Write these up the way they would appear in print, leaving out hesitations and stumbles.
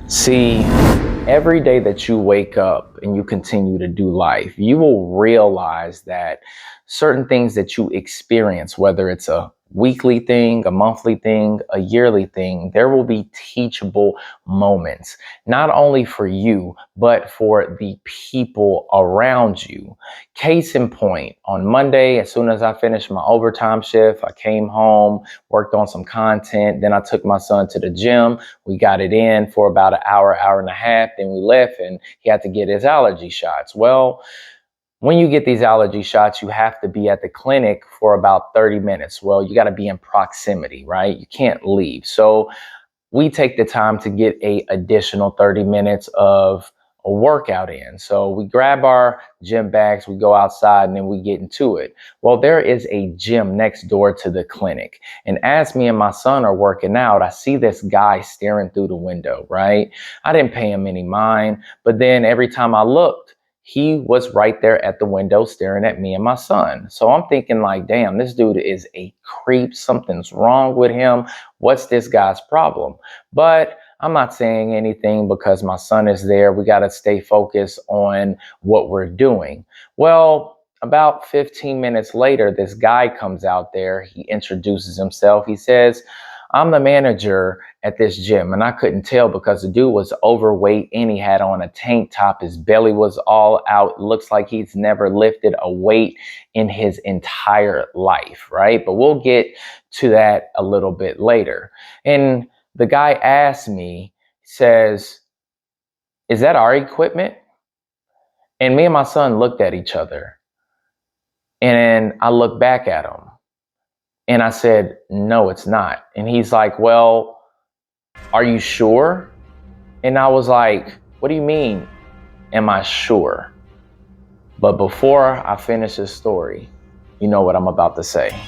See, every day that you wake up and you continue to do life, you will realize that certain things that you experience, whether it's a weekly thing, a monthly thing, a yearly thing, there will be teachable moments, not only for you, but for the people around you. Case in point, on Monday, as soon as I finished my overtime shift, I came home, worked on some content, then I took my son to the gym. We got it in for about an hour, hour and a half. Then we left and he had to get his allergy shots. Well, when you get these allergy shots, you have to be at the clinic for about 30 minutes. Well, you got to be in proximity, right? You can't leave. So we take the time to get a additional 30 minutes of a workout in. So we grab our gym bags, we go outside, and then we get into it. Well, there is a gym next door to the clinic. And as me and my son are working out, I see this guy staring through the window, right? I didn't pay him any mind, but then every time I looked, he was right there at the window staring at me and my son. So I'm thinking like, damn, this dude is a creep. Something's wrong with him. What's this guy's problem? But I'm not saying anything because my son is there. We got to stay focused on what we're doing. Well, about 15 minutes later, this guy comes out there. He introduces himself. He says, I'm the manager at this gym. And I couldn't tell because the dude was overweight and he had on a tank top. His belly was all out. It looks like he's never lifted a weight in his entire life, right? But we'll get to that a little bit later. And the guy asked me, says, is that our equipment? And me and my son looked at each other. And I looked back at him. And I said, no, it's not. And he's like, well, are you sure? And I was like, what do you mean, am I sure? But before I finish this story, you know what I'm about to say.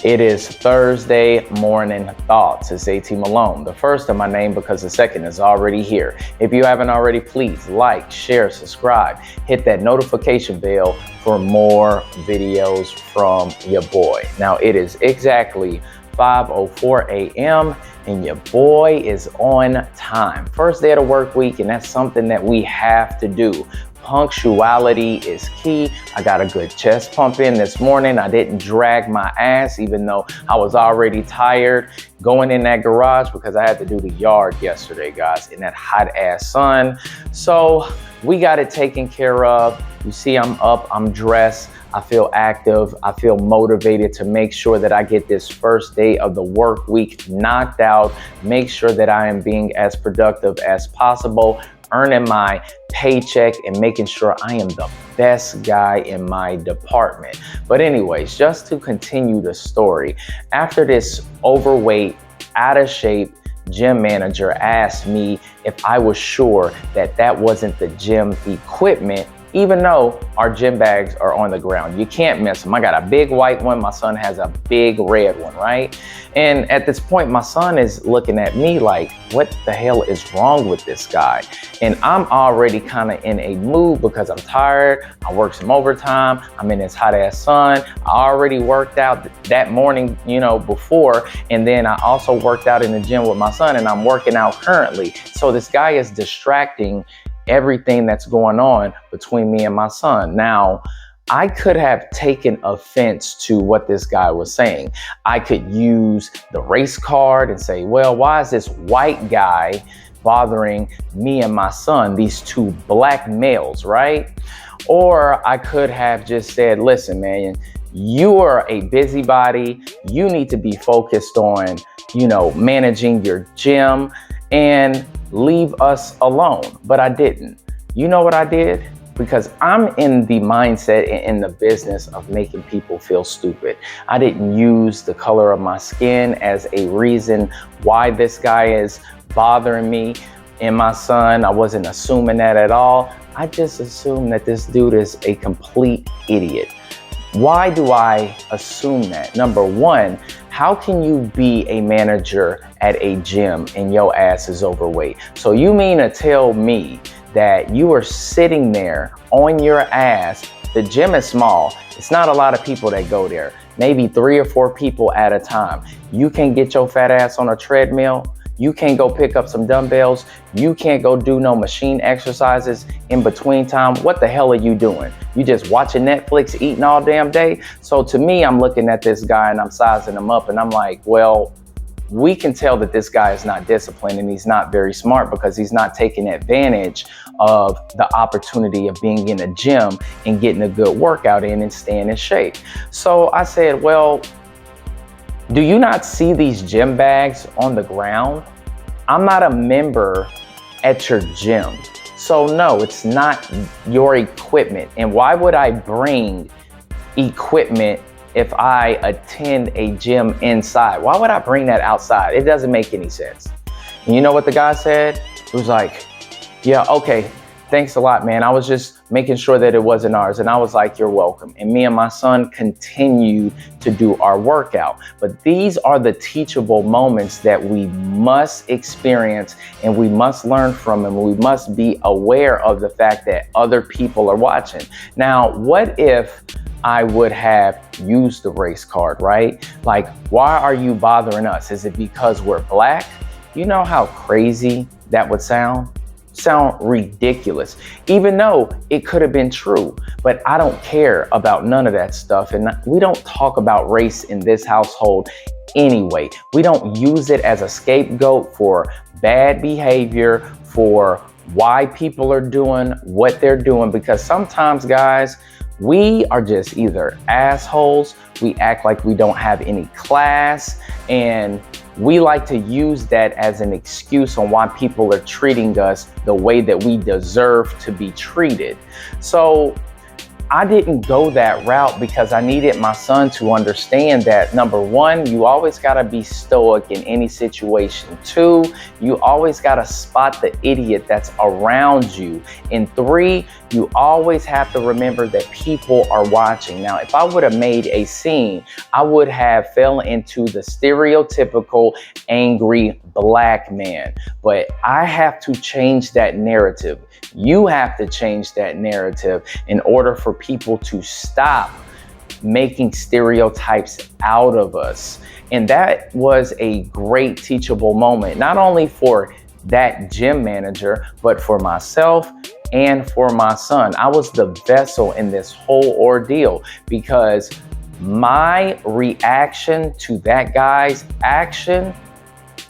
It is Thursday morning thoughts. It's A.T. Malone, the first in my name because the second is already here. If you haven't already, please like, share, subscribe, hit that notification bell for more videos from your boy. Now it is exactly 5:04 a.m. and your boy is on time. First day of the work week, and that's something that we have to do. Punctuality is key. I got a good chest pump in this morning. I didn't drag my ass, even though I was already tired going in that garage because I had to do the yard yesterday, guys, in that hot ass sun. So we got it taken care of. You see, I'm up, I'm dressed. I feel active. I feel motivated to make sure that I get this first day of the work week knocked out, make sure that I am being as productive as possible, earning my paycheck and making sure I am the best guy in my department. But anyways, just to continue the story, after this overweight, out of shape gym manager asked me if I was sure that that wasn't the gym equipment, even though our gym bags are on the ground. You can't miss them. I got a big white one. My son has a big red one, right? And at this point, my son is looking at me like, what the hell is wrong with this guy? And I'm already kind of in a mood because I'm tired. I worked some overtime. I'm in this hot ass sun. I already worked out that morning, before. And then I also worked out in the gym with my son and I'm working out currently. So this guy is distracting everything that's going on between me and my son. Now, I could have taken offense to what this guy was saying. I could use the race card and say, well, why is this white guy bothering me and my son, these two black males, right? Or I could have just said, listen, man, you are a busybody. You need to be focused on, managing your gym and leave us alone. But I didn't. You know what I did? Because I'm in the mindset and in the business of making people feel stupid. I didn't use the color of my skin as a reason why this guy is bothering me and my son. I wasn't assuming that at all. I just assumed that this dude is a complete idiot. Why do I assume that? Number one, how can you be a manager at a gym and your ass is overweight? So you mean to tell me that you are sitting there on your ass? The gym is small. It's not a lot of people that go there. Maybe 3 or 4 people at a time. You can get your fat ass on a treadmill. You can't go pick up some dumbbells. You can't go do no machine exercises in between time. What the hell are you doing? You just watching Netflix, eating all damn day? So to me, I'm looking at this guy and I'm sizing him up and I'm like, well, we can tell that this guy is not disciplined and he's not very smart because he's not taking advantage of the opportunity of being in a gym and getting a good workout in and staying in shape. So I said, well, do you not see these gym bags on the ground? I'm not a member at your gym. So no, it's not your equipment. And why would I bring equipment if I attend a gym inside? Why would I bring that outside? It doesn't make any sense. And you know what the guy said? He was like, yeah, okay, thanks a lot, man. I was just making sure that it wasn't ours. And I was like, you're welcome. And me and my son continued to do our workout. But these are the teachable moments that we must experience and we must learn from, and we must be aware of the fact that other people are watching. Now, what if I would have used the race card, right? Like, why are you bothering us? Is it because we're black? You know how crazy that would sound? Sound ridiculous, even though it could have been true. But I don't care about none of that stuff. And we don't talk about race in this household anyway. We don't use it as a scapegoat for bad behavior, for why people are doing what they're doing, because sometimes, guys, we are just either assholes, we act like we don't have any class, and we like to use that as an excuse on why people are treating us the way that we deserve to be treated. So I didn't go that route because I needed my son to understand that, number one, you always got to be stoic in any situation. Two, you always got to spot the idiot that's around you. And three, you always have to remember that people are watching. Now, if I would have made a scene, I would have fell into the stereotypical angry black man. But I have to change that narrative. You have to change that narrative in order for people to stop making stereotypes out of us. And that was a great teachable moment, not only for that gym manager, but for myself and for my son. I was the vessel in this whole ordeal because my reaction to that guy's action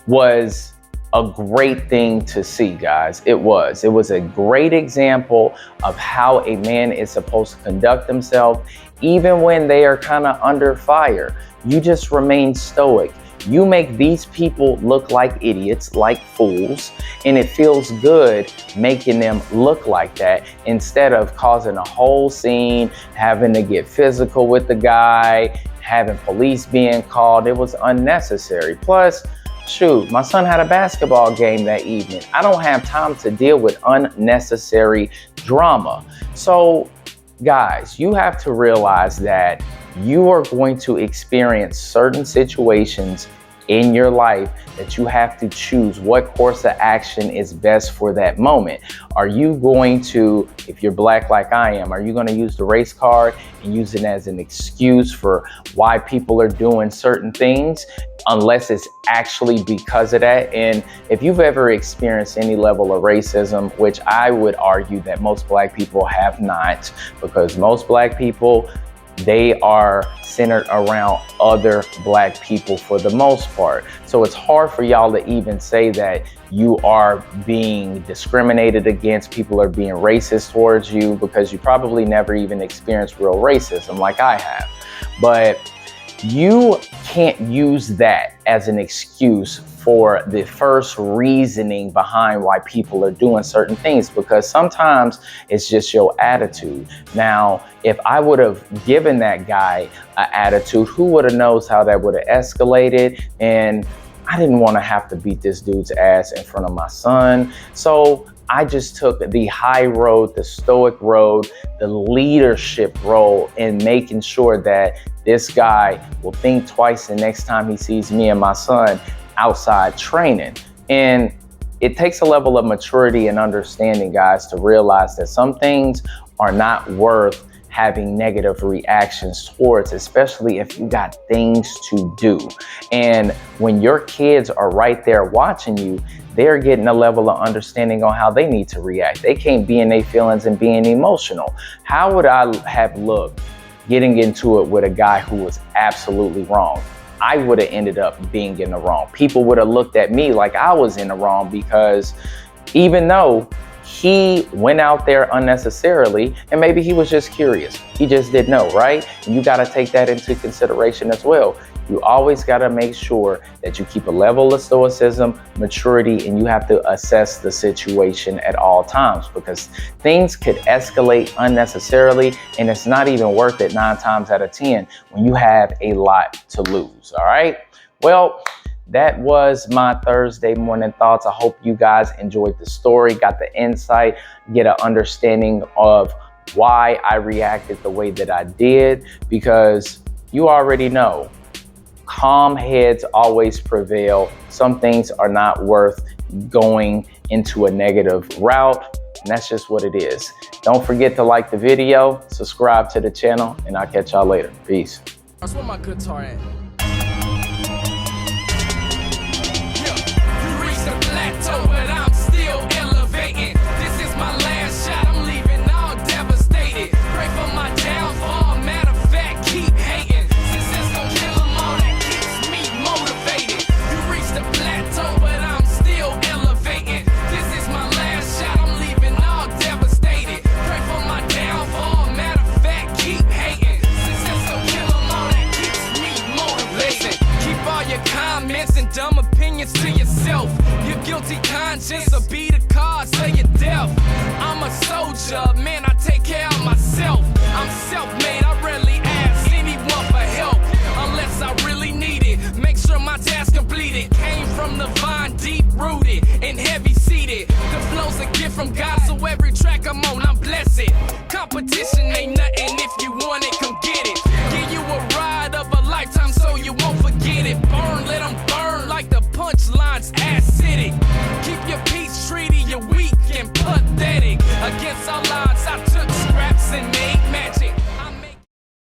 was a great thing to see, guys. It was a great example of how a man is supposed to conduct himself, even when they are kind of under fire. You just remain stoic. You make these people look like idiots, like fools, and it feels good making them look like that instead of causing a whole scene, having to get physical with the guy, having police being called. It was unnecessary. Plus, shoot, my son had a basketball game that evening. I don't have time to deal with unnecessary drama. So, guys, you have to realize that you are going to experience certain situations in your life that you have to choose what course of action is best for that moment. Are you going to, if you're black like I am, are you going to use the race card and use it as an excuse for why people are doing certain things, unless it's actually because of that? And if you've ever experienced any level of racism, which I would argue that most black people have not, because most black people, they are centered around other black people for the most part. So it's hard for y'all to even say that you are being discriminated against, people are being racist towards you, because you probably never even experienced real racism like I have. But you can't use that as an excuse for the first reasoning behind why people are doing certain things, because sometimes it's just your attitude. Now, if I would have given that guy an attitude, who would have knows how that would have escalated? And I didn't want to have to beat this dude's ass in front of my son. So I just took the high road, the stoic road, the leadership role in making sure that this guy will think twice the next time he sees me and my son outside training. And it takes a level of maturity and understanding, guys, to realize that some things are not worth having negative reactions towards, especially if you got things to do. And when your kids are right there watching you, they're getting a level of understanding on how they need to react. They can't be in their feelings and being emotional. How would I have looked getting into it with a guy who was absolutely wrong? I would have ended up being in the wrong. People would have looked at me like I was in the wrong, because even though he went out there unnecessarily, and maybe he was just curious, he just didn't know, right? And you got to take that into consideration as well. You always got to make sure that you keep a level of stoicism, maturity, and you have to assess the situation at all times, because things could escalate unnecessarily, and it's not even worth it 9 times out of 10 when you have a lot to lose. All right. Well, that was my Thursday morning thoughts. I hope you guys enjoyed the story, got the insight, get an understanding of why I reacted the way that I did, because you already know calm heads always prevail. Some things are not worth going into a negative route, and that's just what it is. Don't forget to like the video, subscribe to the channel, and I'll catch y'all later. Peace. That's where my guitar at. But I'm still elevating. This is my last shot, I'm leaving all devastated. Pray for my downfall, matter of fact, keep hating. Success gon' kill them all, that keeps me motivated. You reached the plateau, but I'm still elevating. This is my last shot, I'm leaving all devastated. Pray for my downfall, matter of fact, keep hating. Success gon' kill them all, that keeps me motivated. Listen, keep all your comments and dumb opinions to yourself. Your guilty conscience will be the cause of your death. I'm a soldier, man, I take care of myself. I'm self-made, I rarely ask anyone for help unless I really need it. Make sure my task completed. Came from the vine, deep-rooted and heavy-seated. The flow's a gift from God, so every track I'm on, I'm blessed. Competition ain't nothing, if you want it, come get it. Give you a ride of a lifetime so you won't forget it. Burn, let them burn like the punchlines acidic. Keep your peace treaty, you're weak and pathetic. Against all odds,